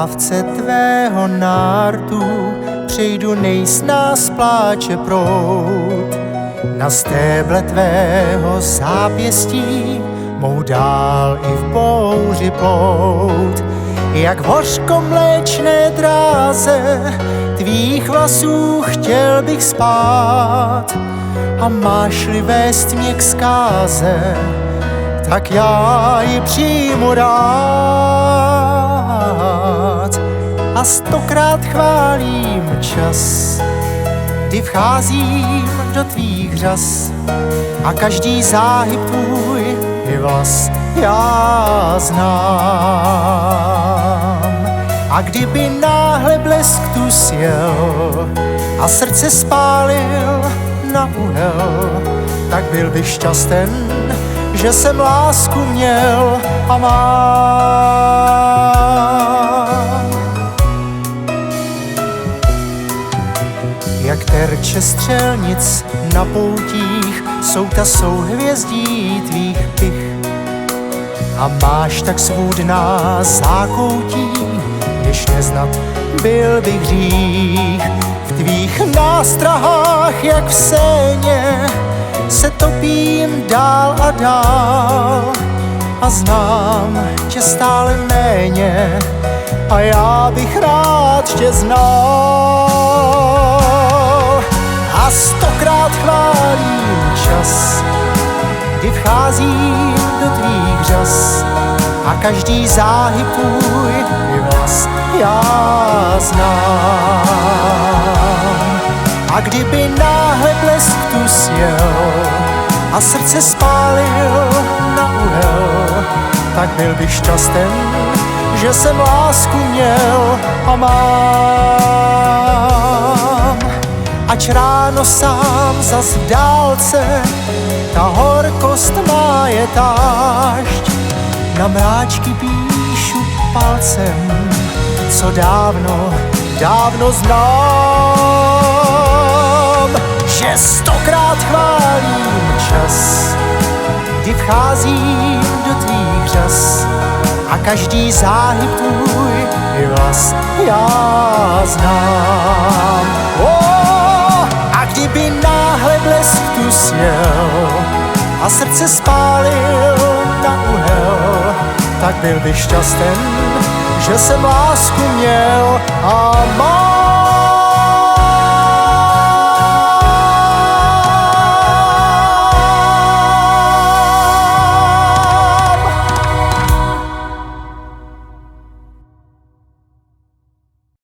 lávce tvého nártu přejdu nejsnáz pláče proud. Na stéble tvého zápěstí mohu dál i v bouři plout. Jak v hořkomléčné dráze tvých vlasů chtěl bych spát. A máš-li vést mě k zkáze, tak já ji přijmu rád. A stokrát chválím čas, kdy vcházím do tvých řas a každý záhyb tvůj i vlas já znám. A kdyby náhle blesk tu sjel a srdce spálil na uhel, tak byl bych šťasten, že jsem lásku měl a mám. Jak terče střelnic na poutích jsou ta souhvězdí tvých pich. A máš tak svůdná zákoutí, jež neznat byl bych hřích. V tvých nástrahách, jak v séně, se topím dál a dál. A znám tě stále méně a já bych rád tě znal. A stokrát chválím čas, kdy vcházím do tvých řas a každý záhyb tvůj i vlas já znám. A kdyby náhle blesk tu sjel a srdce spálil na uhel, tak byl bych šťasten, že jsem lásku měl a mám. Ač ráno sám zas v dálce ta horkost má je tášť, na mráčky píšu palcem, co dávno, dávno znám. Že stokrát chválím čas, kdy vcházím do tvých řas a každý záhyb tvůj i vlas já znám. A kdyby náhle blesk tu sjel a srdce spálil na uhel, tak byl bych šťasten, že jsem lásku měl a mám.